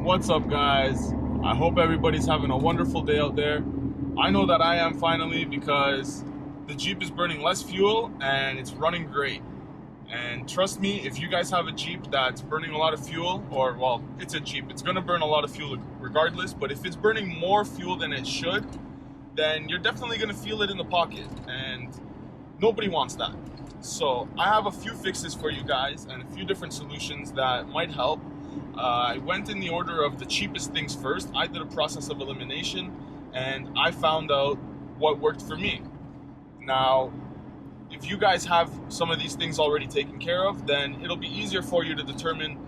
What's up, guys? I hope everybody's having a wonderful day out there. I know that I am finally, because the Jeep is burning less fuel and it's running great. And trust me, if you guys have a Jeep that's burning a lot of fuel, or well, it's a Jeep, it's gonna burn a lot of fuel regardless, but if it's burning more fuel than it should, then you're definitely gonna feel it in the pocket, and nobody wants that. So I have a few fixes for you guys and a few different solutions that might help. I went in the order of the cheapest things first. I did a process of elimination and I found out what worked for me. Now, if you guys have some of these things already taken care of, then it'll be easier for you to determine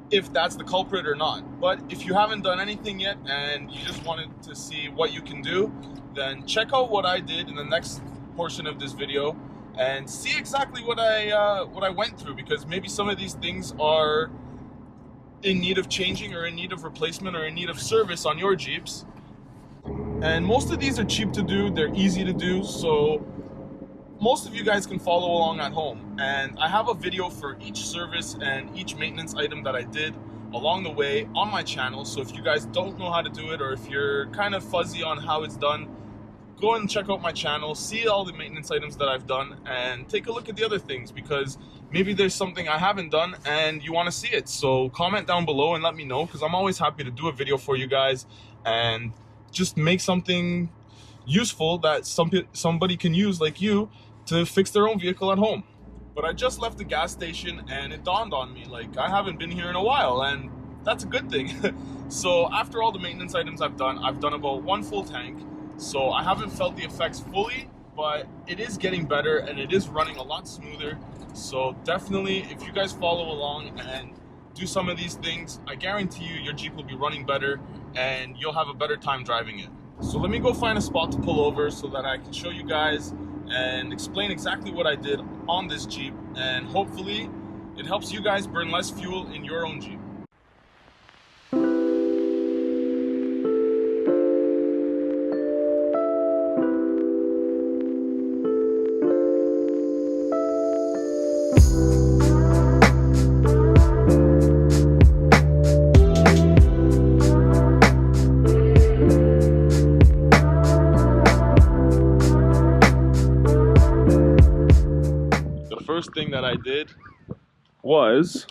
if that's the culprit or not. But if you haven't done anything yet and you just wanted to see what you can do, then check out what I did in the next portion of this video and see exactly what I went through, because maybe some of these things are in need of changing or in need of replacement or in need of service on your Jeeps. And most of these are cheap to do, they're easy to do, so most of you guys can follow along at home. And I have a video for each service and each maintenance item that I did along the way on my channel. So if you guys don't know how to do it, or if you're kind of fuzzy on how it's done, go and check out my channel, see all the maintenance items that I've done, and take a look at the other things, because maybe there's something I haven't done and you want to see it. So comment down below and let me know, because I'm always happy to do a video for you guys and just make something useful that somebody can use, like you, to fix their own vehicle at home. But I just left the gas station and it dawned on me, like, I haven't been here in a while, and that's a good thing. So after all the maintenance items I've done about 1 full tank. So I haven't felt the effects fully, but it is getting better and it is running a lot smoother. So definitely, if you guys follow along and do some of these things, I guarantee you your Jeep will be running better and you'll have a better time driving it. So let me go find a spot to pull over so that I can show you guys and explain exactly what I did on this Jeep, and hopefully it helps you guys burn less fuel in your own Jeep. First thing that I did was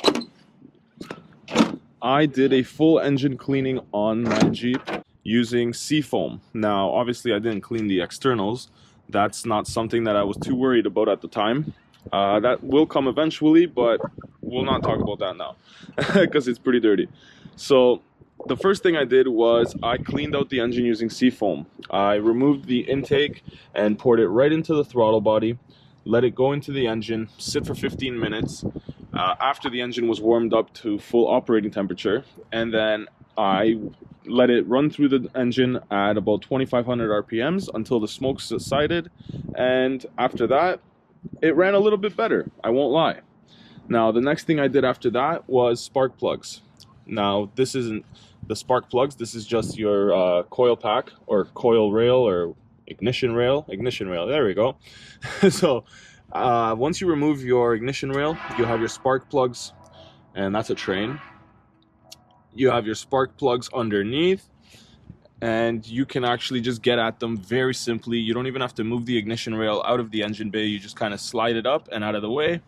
I did a full engine cleaning on my Jeep using Seafoam. Now obviously I didn't clean the externals. That's not something that I was too worried about at the time. That will come eventually, but we'll not talk about that now because it's pretty dirty. So the first thing I did was I cleaned out the engine using Seafoam. I removed the intake and poured it right into the throttle body. Let it go into the engine, sit for 15 minutes after the engine was warmed up to full operating temperature, and then I let it run through the engine at about 2,500 RPMs until the smoke subsided, and after that it ran a little bit better, I won't lie. Now the next thing I did after that was spark plugs. Now this isn't the spark plugs, this is just your coil pack or coil rail or ignition rail, there we go. So once you remove your ignition rail, you have your spark plugs, and that's a train. You have your spark plugs underneath, and you can actually just get at them very simply. You don't even have to move the ignition rail out of the engine bay, you just kind of slide it up and out of the way.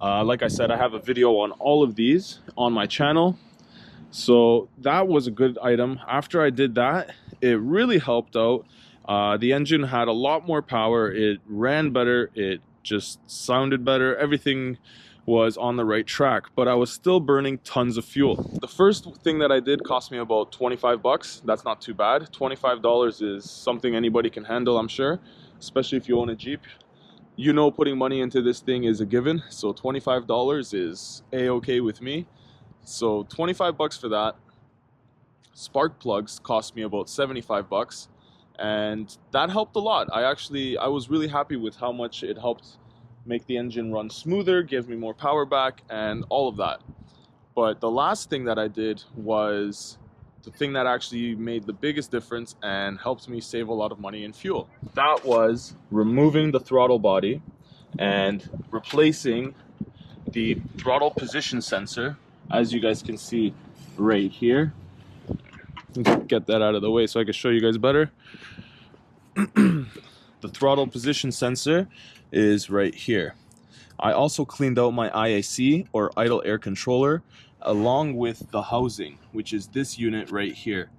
Like I said, I have a video on all of these on my channel. So that was a good item. After I did that, it really helped out. The engine had a lot more power, it ran better, it just sounded better, everything was on the right track, but I was still burning tons of fuel. The first thing that I did cost me about 25 bucks. That's not too bad. $25 is something anybody can handle, I'm sure, especially if you own a Jeep. You know, putting money into this thing is a given, so $25 is a-okay with me. So 25 bucks for that. Spark plugs cost me about 75 bucks. And that helped a lot. I was really happy with how much it helped make the engine run smoother, give me more power back, and all of that. But the last thing that I did was the thing that actually made the biggest difference and helped me save a lot of money in fuel. That was removing the throttle body and replacing the throttle position sensor, as you guys can see right here. Get that out of the way so I can show you guys better. The throttle position sensor is right here. I also cleaned out my IAC, or idle air controller, along with the housing, which is this unit right here.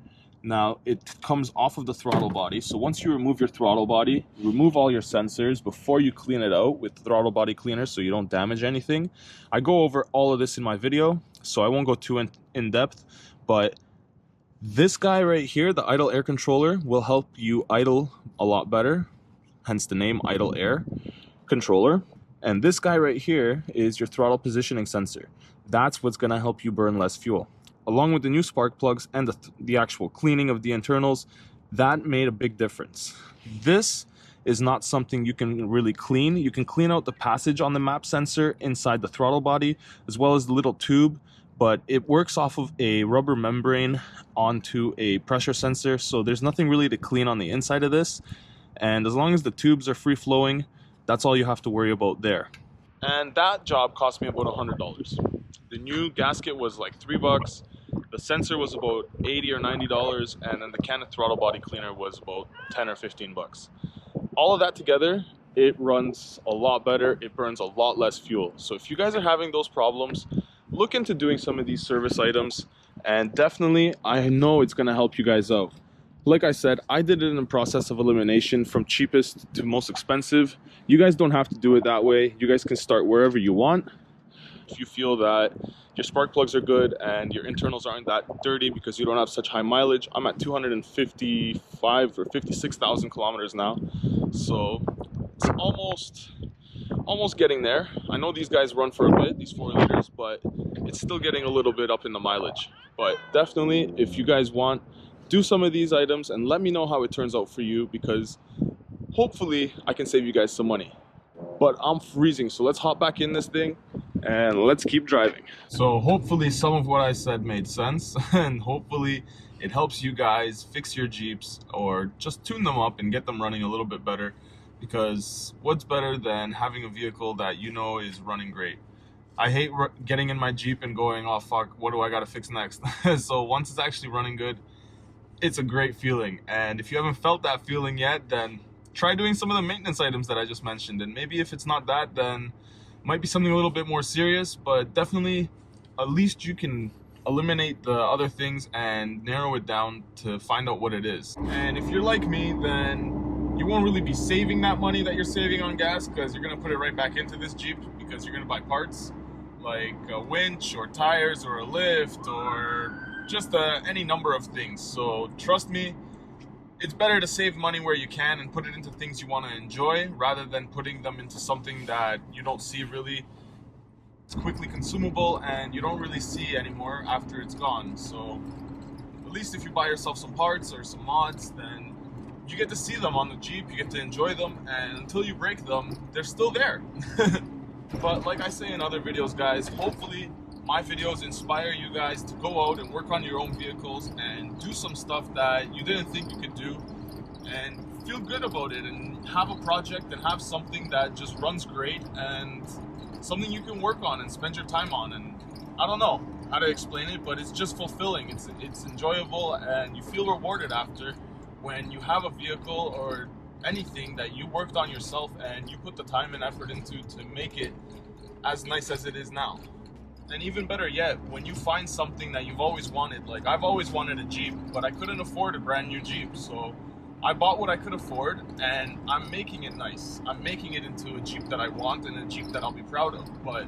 Now, it comes off of the throttle body, so once you remove your throttle body, remove all your sensors before you clean it out with the throttle body cleaner so you don't damage anything. I go over all of this in my video, so I won't go too in depth, but this guy right here, the idle air controller, will help you idle a lot better, hence the name idle air controller. And this guy right here is your throttle positioning sensor. That's what's going to help you burn less fuel. Along with the new spark plugs and the actual cleaning of the internals, that made a big difference. This is not something you can really clean. You can clean out the passage on the map sensor inside the throttle body, as well as the little tube, but it works off of a rubber membrane onto a pressure sensor, so there's nothing really to clean on the inside of this. And as long as the tubes are free flowing, that's all you have to worry about there. And that job cost me about $100. The new gasket was like $3. The sensor was about $80 or $90, and then the can of throttle body cleaner was about $10 or $15. All of that together, it runs a lot better. It burns a lot less fuel. So if you guys are having those problems, look into doing some of these service items, and definitely, I know it's gonna help you guys out. Like I said, I did it in a process of elimination from cheapest to most expensive. You guys don't have to do it that way. You guys can start wherever you want. If you feel that your spark plugs are good and your internals aren't that dirty because you don't have such high mileage, I'm at 255 or 56,000 kilometers now. So it's almost getting there. I know these guys run for a bit, these 4 liters, but it's still getting a little bit up in the mileage. But definitely, if you guys want, do some of these items and let me know how it turns out for you, because hopefully I can save you guys some money. But I'm freezing, so let's hop back in this thing and let's keep driving. So hopefully some of what I said made sense, and hopefully it helps you guys fix your Jeeps or just tune them up and get them running a little bit better, because what's better than having a vehicle that you know is running great? I hate getting in my Jeep and going, oh fuck, what do I gotta fix next? So once it's actually running good, it's a great feeling. And if you haven't felt that feeling yet, then try doing some of the maintenance items that I just mentioned. And maybe if it's not that, then it might be something a little bit more serious, but definitely at least you can eliminate the other things and narrow it down to find out what it is. And if you're like me, then you won't really be saving that money that you're saving on gas, because you're gonna put it right back into this Jeep, because you're gonna buy parts like a winch or tires or a lift or just any number of things. So trust me, it's better to save money where you can and put it into things you want to enjoy, rather than putting them into something that you don't see really. It's quickly consumable and you don't really see anymore after it's gone. So at least if you buy yourself some parts or some mods, then you get to see them on the Jeep, you get to enjoy them, and until you break them, they're still there. But like I say in other videos, guys, hopefully my videos inspire you guys to go out and work on your own vehicles and do some stuff that you didn't think you could do, and feel good about it, and have a project and have something that just runs great and something you can work on and spend your time on. And I don't know how to explain it, but it's just fulfilling. It's enjoyable, and you feel rewarded after when you have a vehicle or anything that you worked on yourself and you put the time and effort into to make it as nice as it is now. And even better yet, when you find something that you've always wanted. Like, I've always wanted a Jeep, but I couldn't afford a brand new Jeep, so I bought what I could afford, and I'm making it nice. I'm making it into a Jeep that I want and a Jeep that I'll be proud of. But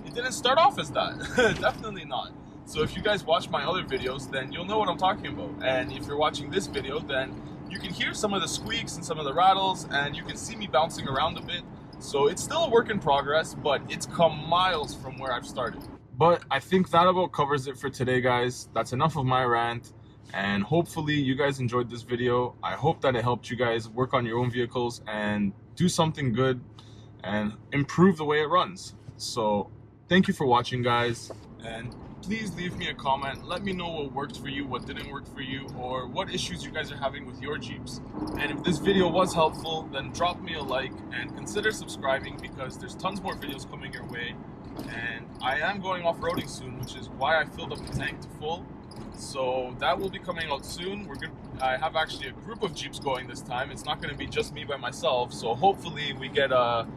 it didn't start off as that. Definitely not. So if you guys watch my other videos, then you'll know what I'm talking about. And if you're watching this video, then you can hear some of the squeaks and some of the rattles, and you can see me bouncing around a bit. So it's still a work in progress, but it's come miles from where I've started. But I think that about covers it for today, guys. That's enough of my rant, and hopefully you guys enjoyed this video. I hope that it helped you guys work on your own vehicles and do something good and improve the way it runs. So thank you for watching, guys, and please leave me a comment. Let me know what worked for you, what didn't work for you, or what issues you guys are having with your Jeeps. And if this video was helpful, then drop me a like and consider subscribing, because there's tons more videos coming your way. And I am going off-roading soon, which is why I filled up the tank to full. So that will be coming out soon. I have actually a group of Jeeps going this time. It's not going to be just me by myself. So hopefully we get a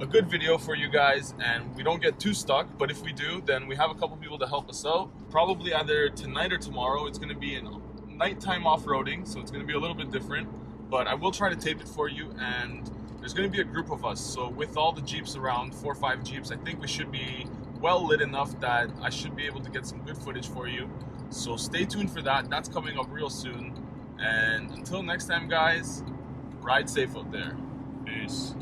good video for you guys and we don't get too stuck. But if we do, then we have a couple people to help us out. Probably either tonight or tomorrow. It's going to be in nighttime off-roading, so it's going to be a little bit different. But I will try to tape it for you, and there's going to be a group of us. So with all the Jeeps around, 4 or 5 Jeeps, I think we should be well lit enough that I should be able to get some good footage for you. So stay tuned for that. That's coming up real soon. And until next time, guys, ride safe out there. Peace.